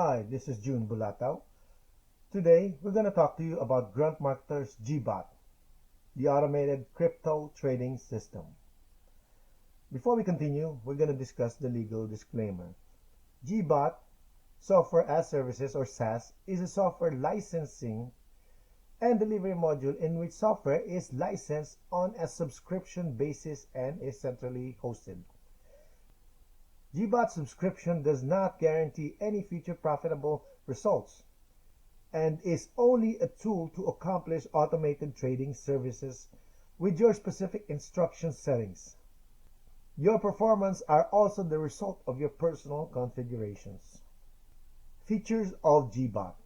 Hi, this is June Bulatao. Today, we're going to talk to you about GruntMarketers GBot, the automated crypto trading system. Before we continue, we're going to discuss the legal disclaimer. GBot, Software as Services or SaaS, is a software licensing and delivery module in which software is licensed on a subscription basis and is centrally hosted. GBot subscription does not guarantee any future profitable results and is only a tool to accomplish automated trading services with your specific instruction settings. Your performance are also the result of your personal configurations. Features of GBot.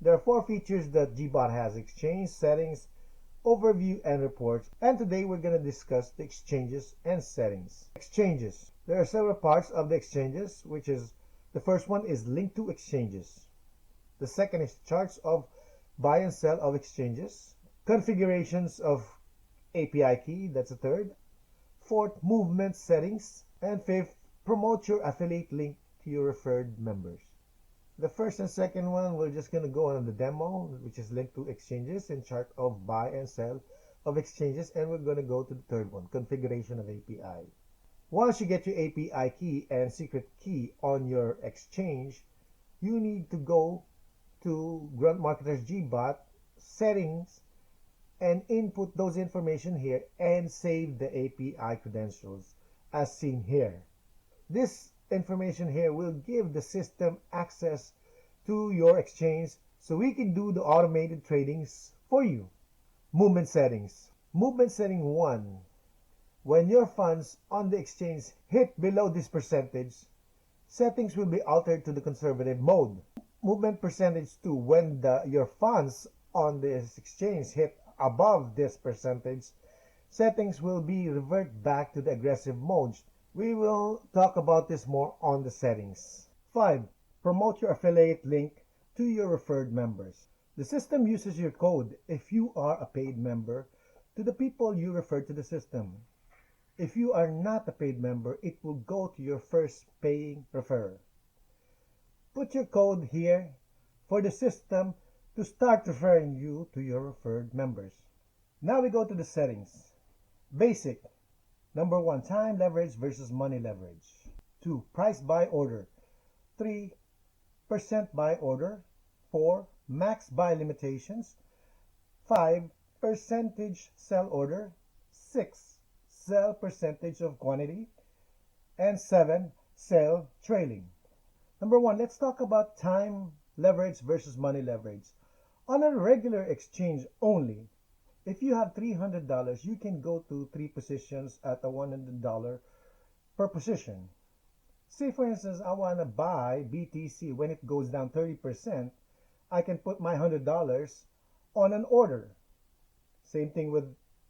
There are 4 features that GBot has: exchange, settings, overview, and reports. And today we're going to discuss the exchanges and settings. Exchanges. There are several parts of the exchanges, which is the first one is link to exchanges. The second is charts of buy and sell of exchanges. Configurations of API key, that's the third. Fourth, movement settings. And fifth, promote your affiliate link to your referred members. The first and second one, we're just going to go on the demo, which is linked to exchanges and chart of buy and sell of exchanges. And we're going to go to the third one, configuration of API. Once you get your API key and secret key on your exchange, you need to go to GruntMarketers GBot settings and input those information here and save the API credentials as seen here. This information here will give the system access to your exchange so we can do the automated tradings for you. Movement settings. Movement setting 1. When your funds on the exchange hit below this percentage, settings will be altered to the conservative mode. Movement percentage 2. When your funds on this exchange hit above this percentage, settings will be revert back to the aggressive mode. We will talk about this more on the settings. 5. Promote your affiliate link to your referred members. The system uses your code if you are a paid member to the people you refer to the system. If you are not a paid member, it will go to your first paying referrer. Put your code here for the system to start referring you to your referred members. Now we go to the settings. Basic. Number 1, time leverage versus money leverage. 2, price buy order. 3, percent buy order. 4, max buy limitations. 5, percentage sell order. 6, sell percentage of quantity. And 7, sell trailing. Number 1, let's talk about time leverage versus money leverage. On a regular exchange only, if you have $300, you can go to 3 positions at a $100 per position. Say for instance, I want to buy BTC when it goes down 30%, I can put my $100 on an order. Same thing with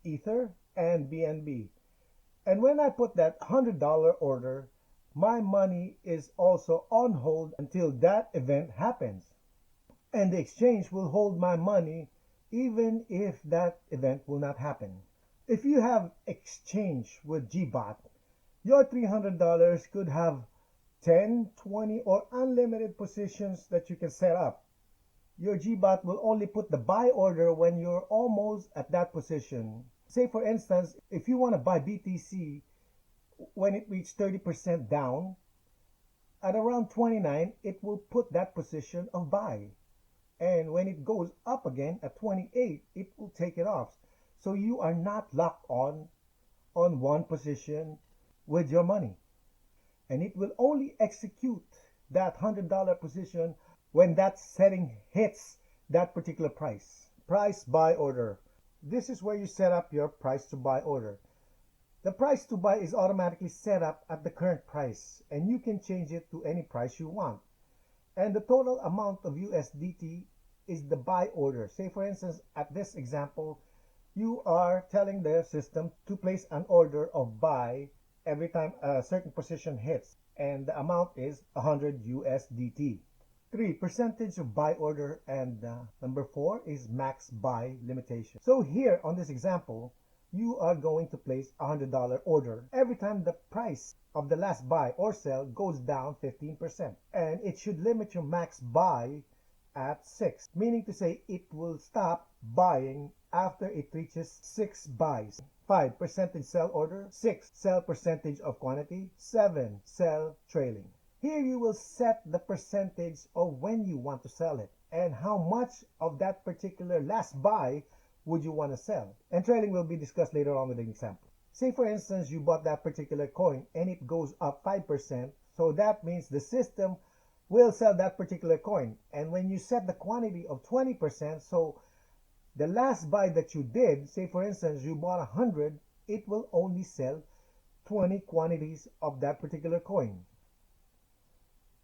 Ether and BNB. And when I put that $100 order, my money is also on hold until that event happens. And the exchange will hold my money even if that event will not happen. If you have exchange with GBot, your $300 could have 10, 20, or unlimited positions that you can set up. Your GBot will only put the buy order when you're almost at that position. Say for instance, if you want to buy BTC when it reaches 30% down, at around 29, it will put that position of buy. And when it goes up again at 28, it will take it off. So you are not locked on one position with your money. And it will only execute that $100 position when that setting hits that particular price. Price buy order. This is where you set up your price to buy order. The price to buy is automatically set up at the current price, and you can change it to any price you want. And the total amount of USDT is the buy order. Say for instance, at this example, you are telling the system to place an order of buy every time a certain position hits, and the amount is 100 USDT. 3, percentage of buy order, and number 4 is max buy limitation. So here on this example, you are going to place a $100 order every time the price of the last buy or sell goes down 15%. And it should limit your max buy at 6, meaning to say it will stop buying after it reaches 6 buys. 5. Percentage sell order. 6. Sell percentage of quantity. 7. Sell trailing. Here you will set the percentage of when you want to sell it and how much of that particular last buy would you want to sell. And trailing will be discussed later on with an example. Say for instance you bought that particular coin and it goes up 5%, so that means the system will sell that particular coin. And when you set the quantity of 20%, so the last buy that you did, say for instance you bought 100, it will only sell 20 quantities of that particular coin.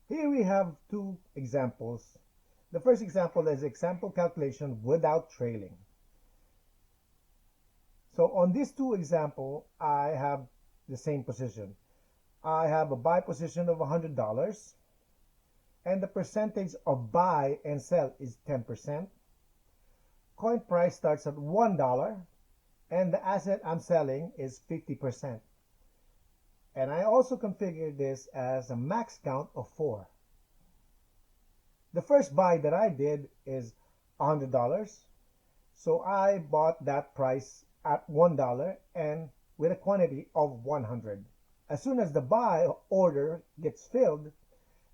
Here we have two examples. The first example is example calculation without trailing. So on these two examples, I have the same position. I have a buy position of $100, and the percentage of buy and sell is 10%. Coin price starts at $1, and the asset I'm selling is 50%. And I also configured this as a max count of 4. The first buy that I did is $100. So I bought that price at $1 and with a quantity of 100. As soon as the buy order gets filled,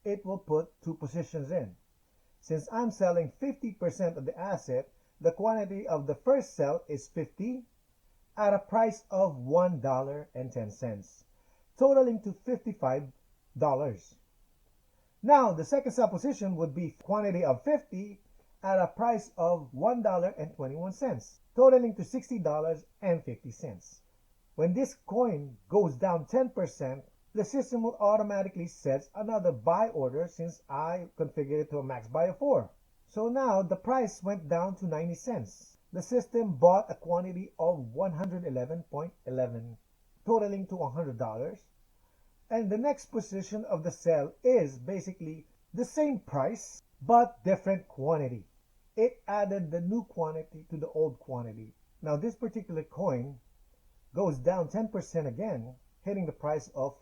it will put two positions in. Since I'm selling 50% of the asset, the quantity of the first sell is 50 at a price of $1.10, totaling to $55. Now, the second sell position would be quantity of 50 at a price of $1.21, totaling to $60.50. When this coin goes down 10%, the system will automatically set another buy order since I configured it to a max buy of 4. So now the price went down to 90 cents. The system bought a quantity of 111.11, totaling to $100. And the next position of the sell is basically the same price but different quantity. It added the new quantity to the old quantity. Now this particular coin goes down 10% again, hitting the price of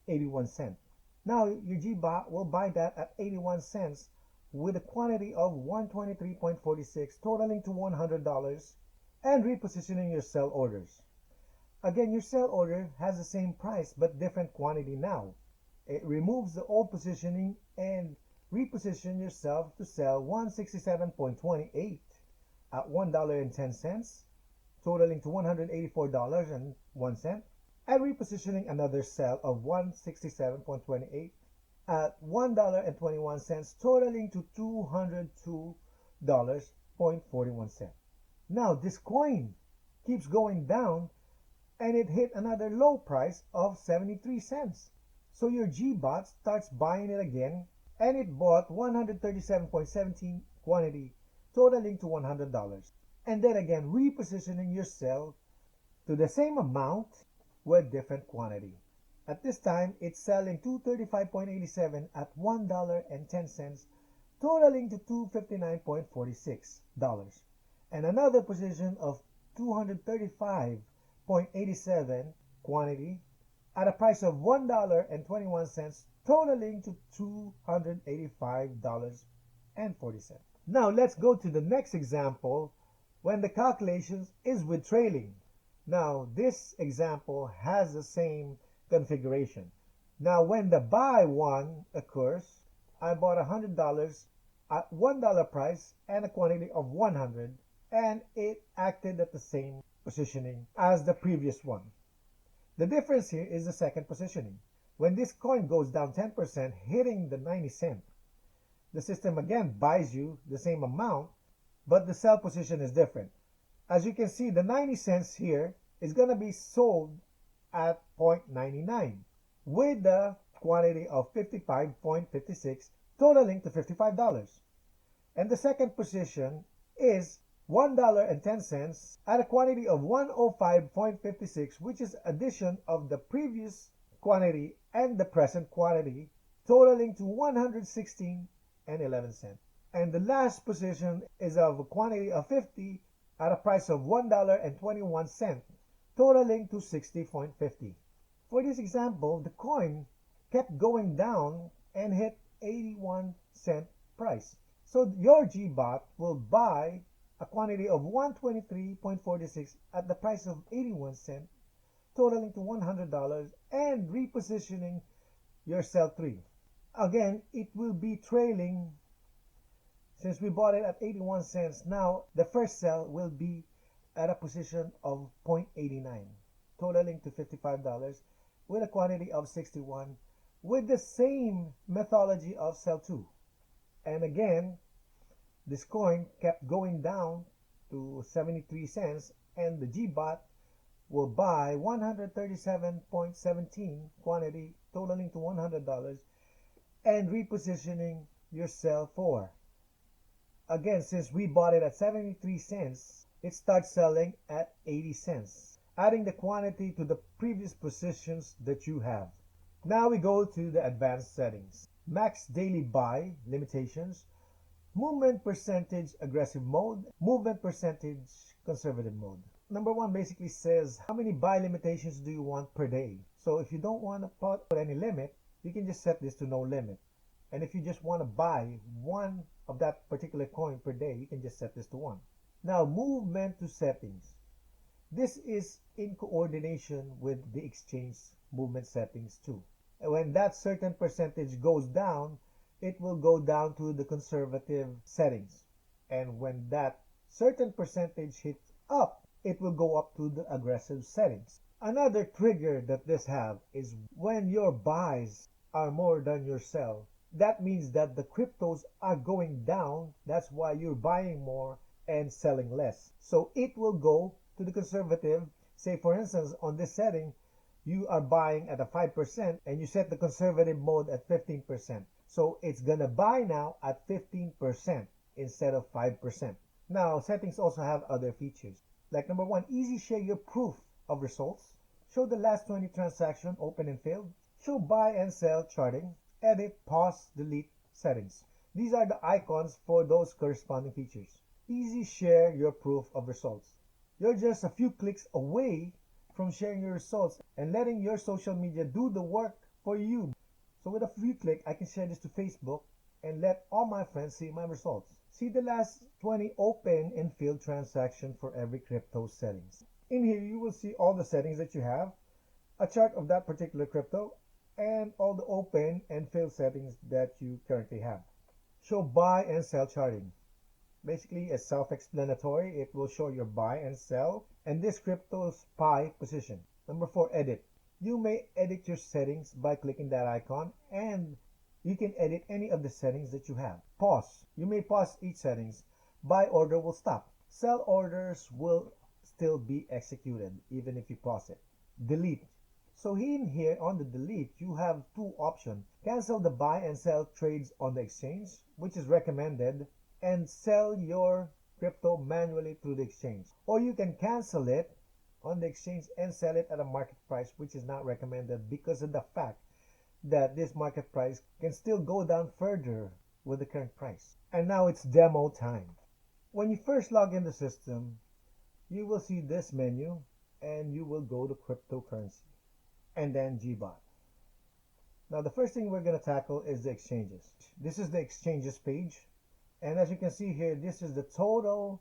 81 cents. Now your GBot will buy that at 81 cents with a quantity of 123.46, totaling to $100, and repositioning your sell orders. Again, your sell order has the same price but different quantity now. It removes the old positioning and reposition yourself to sell 167.28 at $1.10, totaling to $184.01, and repositioning another sell of 167.28 at $1.21, totaling to $202.41. Now this coin keeps going down and it hit another low price of 73 cents. So your GBot starts buying it again and it bought 137.17 quantity, totaling to $100. And then again repositioning your sell to the same amount with different quantity. At this time, it's selling 235.87 at $1.10, totaling to $259.46. And another position of 235.87 quantity at a price of $1.21, totaling to $285.40. Now let's go to the next example when the calculations is with trailing. Now this example has the same configuration. Now when the buy one occurs, I bought $100 at $1 price and a quantity of 100, and it acted at the same positioning as the previous one. The difference here is the second positioning. When this coin goes down 10%, hitting the 90 cent, the system again buys you the same amount, but the sell position is different. As you can see, the 90 cents here is going to be sold at 0.99 with the quantity of 55.56, totaling to $55. And the second position is $1.10 at a quantity of 105.56, which is addition of the previous quantity and the present quantity, totaling to 116.11 cents. And the last position is of a quantity of 50 at a price of $1.21, totaling to 60.50. For this example, the coin kept going down and hit 81-cent price. So your GBot will buy a quantity of 123.46 at the price of 81 cents, totaling to $100 and repositioning your sell 3. Again, it will be trailing since we bought it at 81 cents. Now, the first sell will be at a position of 0.89, totaling to $55 with a quantity of 61 with the same methodology of sell 2. And again, this coin kept going down to 73 cents and the GBot will buy 137.17 quantity totaling to $100 and repositioning your sell 4. Again, since we bought it at 73 cents, it starts selling at 80 cents, adding the quantity to the previous positions that you have. Now we go to the advanced settings. Max daily buy limitations, movement percentage aggressive mode, movement percentage conservative mode. Number 1 basically says how many buy limitations do you want per day. So if you don't want to put any limit, you can just set this to no limit. And if you just want to buy one of that particular coin per day, you can just set this to 1. Now, movement to settings. This is in coordination with the exchange movement settings too. And when that certain percentage goes down, it will go down to the conservative settings. And when that certain percentage hits up, it will go up to the aggressive settings. Another trigger that this have is when your buys are more than your sell. That means that the cryptos are going down. That's why you're buying more and selling less. So it will go to the conservative. Say for instance, on this setting, you are buying at a 5% and you set the conservative mode at 15%. So it's gonna buy now at 15% instead of 5%. Now, settings also have other features. Like number 1, easy share your proof of results. Show the last 20 transactions open and failed. Show buy and sell charting. Edit, pause, delete settings. These are the icons for those corresponding features. Easy share your proof of results. You're just a few clicks away from sharing your results and letting your social media do the work for you. So with a few clicks, I can share this to Facebook and let all my friends see my results. See the last 20 open and failed transactions for every crypto settings. In here, you will see all the settings that you have, a chart of that particular crypto, and all the open and failed settings that you currently have. Show buy and sell charting. Basically, it's self-explanatory. It will show your buy and sell and this crypto's buy position. Number 4, edit. You may edit your settings by clicking that icon, and you can edit any of the settings that you have. Pause. You may pause each settings. Buy order will stop. Sell orders will still be executed even if you pause it. Delete. So in here on the delete, you have 2 options. Cancel the buy and sell trades on the exchange, which is recommended, and sell your crypto manually through the exchange. Or you can cancel it on the exchange and sell it at a market price, which is not recommended because of the fact that this market price can still go down further with the current price. And now it's demo time. When you first log in the system, you will see this menu and you will go to cryptocurrency and then GBot. Now the first thing we're going to tackle is the exchanges. This is the exchanges page, and as you can see here, this is the total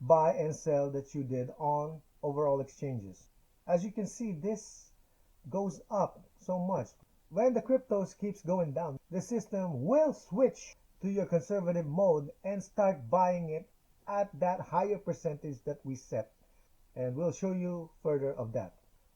buy and sell that you did on overall exchanges. As you can see, this goes up so much. When the cryptos keeps going down, the system will switch to your conservative mode and start buying it at that higher percentage that we set, and we'll show you further of that.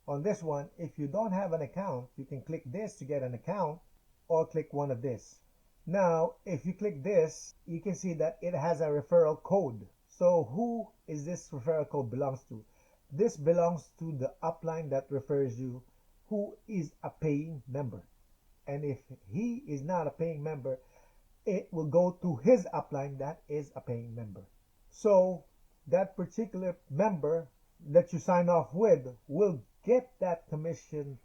On this one, if you don't have an account, you can click this to get an account or click one of this. Now, if you click this, you can see that it has a referral code. So who is this referral code belongs to? This belongs to the upline that refers you, who is a paying member. And if he is not a paying member, it will go to his upline that is a paying member. So that particular member that you sign off with will get that commission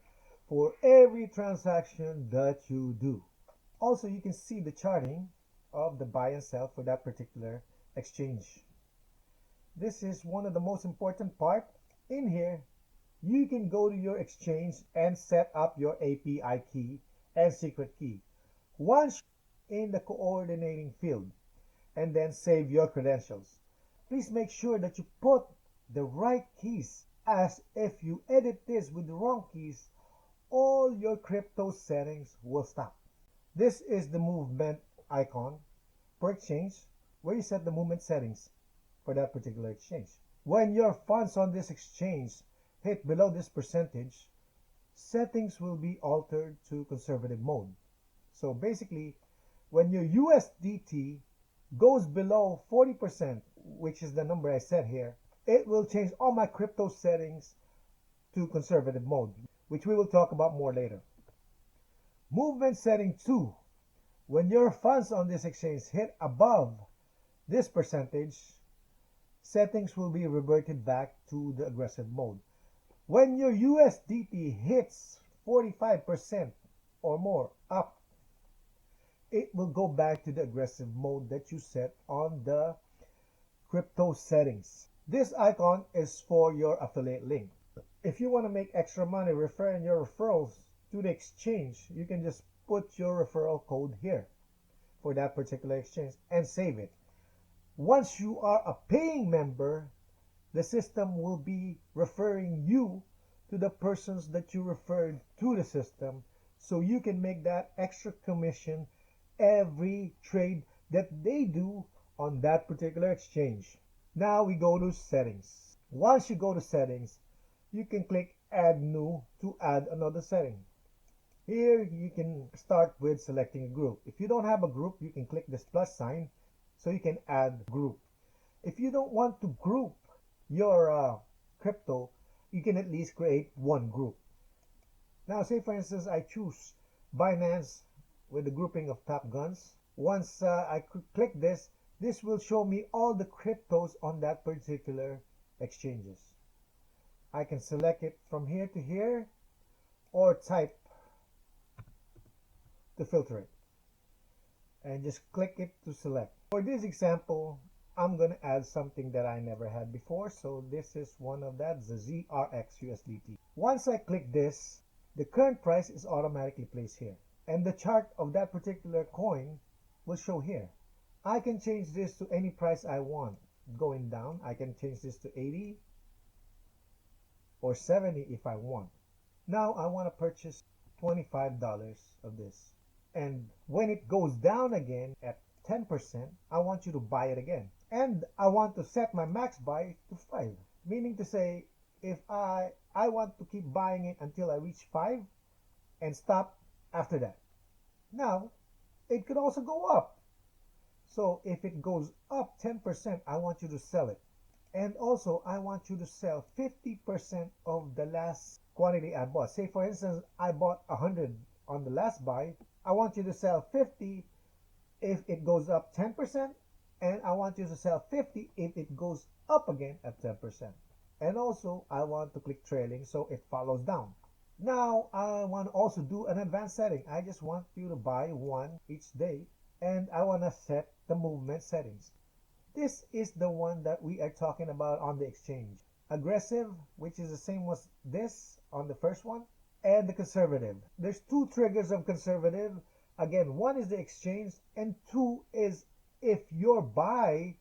for every transaction that you do. Also, you can see the charting of the buy and sell for that particular exchange. This is one of the most important part. In here, you can go to your exchange and set up your API key and secret key. Once in the coordinating field, and then save your credentials. Please make sure that you put the right keys, as if you edit this with the wrong keys, all your crypto settings will stop. This is the movement icon for exchange, where you set the movement settings for that particular exchange. When your funds on this exchange hit below this percentage, settings will be altered to conservative mode. So basically, when your USDT goes below 40%, which is the number I set here, it will change all my crypto settings to conservative mode, which we will talk about more later. Movement setting 2. When your funds on this exchange hit above this percentage, settings will be reverted back to the aggressive mode. When your USDT hits 45% or more up, it will go back to the aggressive mode that you set on the crypto settings. This icon is for your affiliate link. If you want to make extra money referring your referrals to the exchange, you can just put your referral code here for that particular exchange and save it. Once you are a paying member, the system will be referring you to the persons that you referred to the system, so you can make that extra commission every trade that they do on that particular exchange. Now we go to settings. Once you go to settings, you can click add new to add another setting. Here you can start with selecting a group. If you don't have a group, you can click this plus sign so you can add group. If you don't want to group your crypto, you can at least create one group. Now say for instance I choose Binance with the grouping of Top Guns. Once I click this, this will show me all the cryptos on that particular exchanges. I can select it from here to here or type to filter it and just click it to select. For this example, I'm going to add something that I never had before, so this is one of that, the ZRX USDT. Once I click this, the current price is automatically placed here, and the chart of that particular coin will show here. I can change this to any price I want. Going down, I can change this to 80 or 70 if I want. Now I want to purchase $25 of this, and when it goes down again at 10%, I want you to buy it again. And I want to set my max buy to 5, meaning to say if I want to keep buying it until I reach 5 and stop after that. Now it could also go up, so if it goes up 10%, I want you to sell it, and also I want you to sell 50% of the last quantity I bought. Say for instance I bought 100 on the last buy, I want you to sell 50 if it goes up 10%, and I want you to sell 50 if it goes up again at 10%. And also I want to click trailing so it follows down. Now I want to also do an advanced setting. I just want you to buy one each day, and I want to set the movement settings. This is the one that we are talking about on the exchange. Aggressive, which is the same as this on the first one, and the conservative. There's two triggers of conservative. Again, one is the exchange, and two is if your buy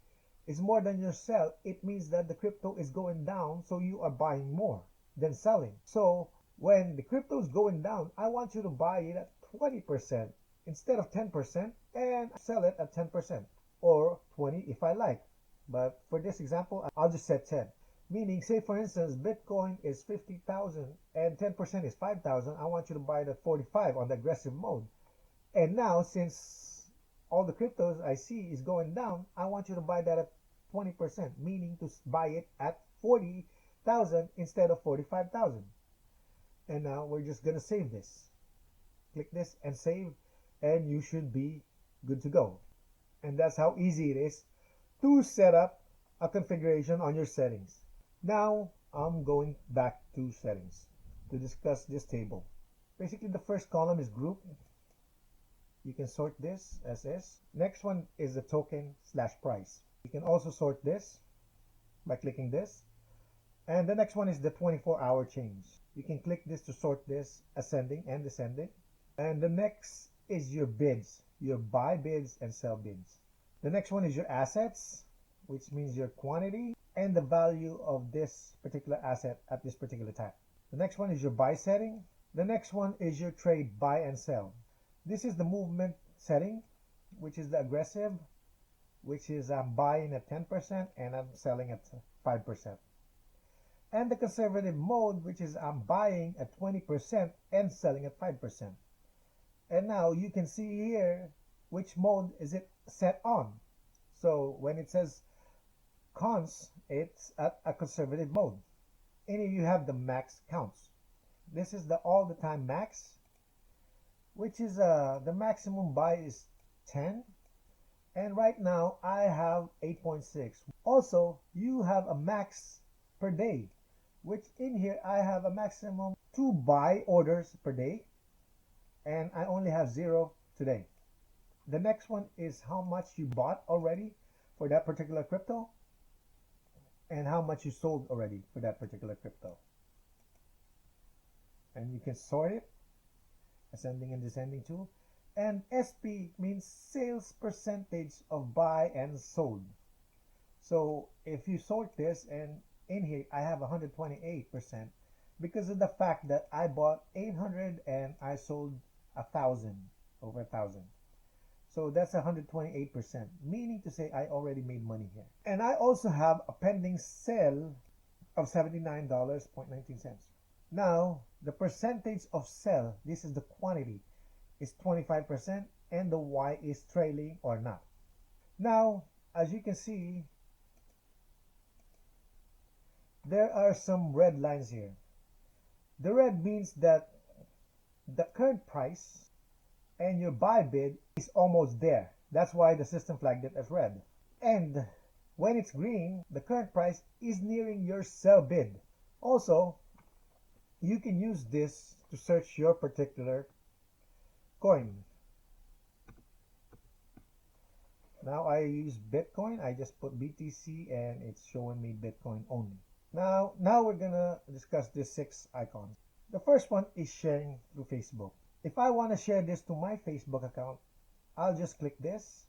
is more than your sell, it means that the crypto is going down, so you are buying more than selling. So when the crypto is going down, I want you to buy it at 20% instead of 10% and sell it at 10% or 20 if I like. But for this example, I'll just set 10. Meaning, say for instance, Bitcoin is 50,000 and 10% is 5,000. I want you to buy it at 45 on the aggressive mode. And now, since all the cryptos I see is going down, I want you to buy that at 20%, meaning to buy it at 40,000 instead of 45,000. And now we're just going to save this. Click this and save, and you should be good to go. And that's how easy it is to set up a configuration on your settings. Now I'm going back to settings to discuss this table. Basically, the first column is group. You can sort this as is. Next one is the token /price. You can also sort this by clicking this. And the next one is the 24-hour change. You can click this to sort this ascending and descending. And the next is your bids, your buy bids and sell bids. The next one is your assets, which means your quantity and the value of this particular asset at this particular time. The next one is your buy setting. The next one is your trade buy and sell. This is the movement setting, which is the aggressive, which is I'm buying at 10% and I'm selling at 5%. And the conservative mode, which is I'm buying at 20% and selling at 5%. And now you can see here which mode is it set on. So when it says cons, it's at a conservative mode. And here you have the max counts. This is the all the time max, which is the maximum buy is 10. And right now I have 8.6. Also, you have a max per day, which in here I have a maximum 2 buy orders per day, and I only have 0 today. The next one is how much you bought already for that particular crypto and how much you sold already for that particular crypto. And you can sort it, ascending and descending too. And SP means sales percentage of buy and sold. So if you sort this, and in here I have 128% because of the fact that I bought 800 and I sold 1,000, over 1,000. So that's 128%, meaning to say I already made money here. And I also have a pending sale of $79.19. Now, the percentage of sell, this is the quantity, is 25%, and the Y is trailing or not. Now, as you can see, there are some red lines here. The red means that the current price and your buy bid is almost there. That's why the system flagged it as red. And when it's green, the current price is nearing your sell bid. Also, you can use this to search your particular coin. Now I use Bitcoin. I just put BTC and it's showing me Bitcoin only. Now we're gonna discuss these 6 icons. The first one is sharing through Facebook. If I want to share this to my Facebook account, I'll just click this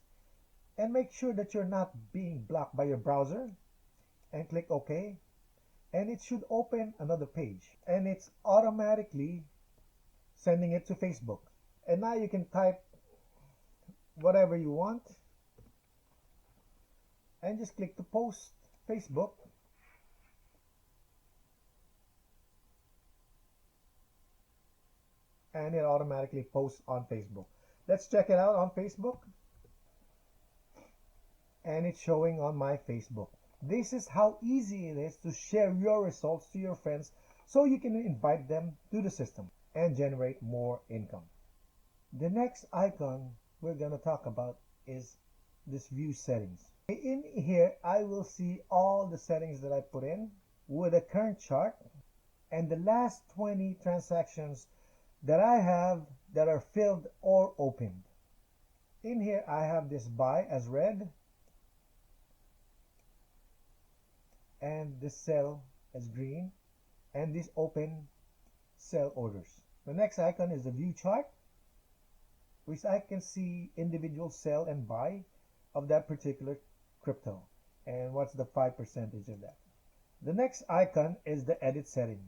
and make sure that you're not being blocked by your browser and click OK. And it should open another page and it's automatically sending it to Facebook. And now you can type whatever you want and just click to post Facebook. And it automatically posts on Facebook. Let's check it out on Facebook. And it's showing on my Facebook. This is how easy it is to share your results to your friends so you can invite them to the system and generate more income. The next icon we're going to talk about is this view settings. In here, I will see all the settings that I put in with a current chart and the last 20 transactions that I have that are filled or opened. In here, I have this buy as red and this sell as green and this open sell orders. The next icon is the view chart, which I can see individual sell and buy of that particular crypto and what's the 5% of that. The next icon is the edit setting.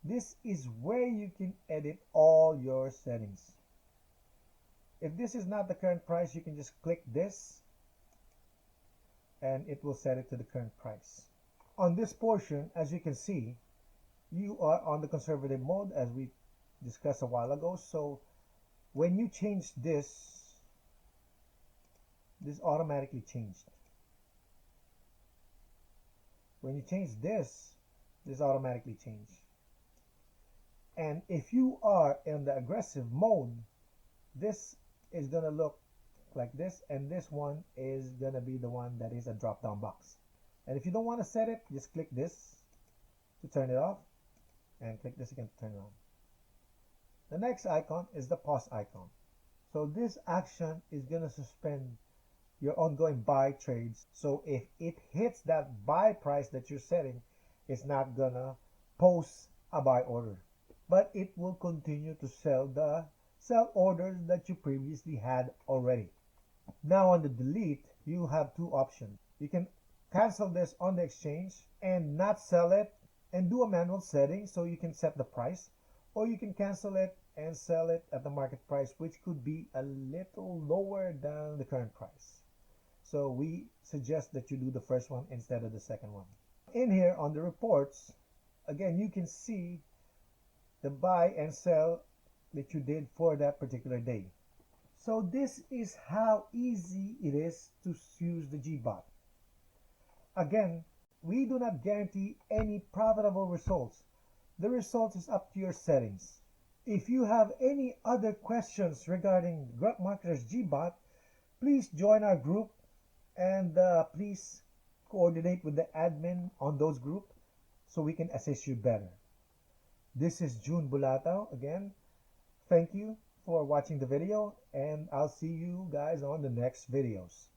This is where you can edit all your settings. If this is not the current price, you can just click this and it will set it to the current price. On this portion, as you can see, you are on the conservative mode as we discussed a while ago. So when you change this automatically changed. When you change this automatically changed. And if you are in the aggressive mode, this is going to look like this, and this one is going to be the one that is a drop down box. And if you don't want to set it, just click this to turn it off and click this again to turn it on. The next icon is the pause icon. So this action is going to suspend your ongoing buy trades. So if it hits that buy price that you're setting, it's not gonna post a buy order, but it will continue to sell orders that you previously had already. Now on the delete, you have two options. You can cancel this on the exchange and not sell it and do a manual setting so you can set the price, or you can cancel it and sell it at the market price, which could be a little lower than the current price. So we suggest that you do the first one instead of the second one. In here on the reports, again, you can see the buy and sell that you did for that particular day. So this is how easy it is to use the GBot. Again, we do not guarantee any profitable results. The results is up to your settings. If you have any other questions regarding GruntMarketers GBot, please join our group and please coordinate with the admin on those group so we can assist you better. This is June Bulatao again. Thank you for watching the video, and I'll see you guys on the next videos.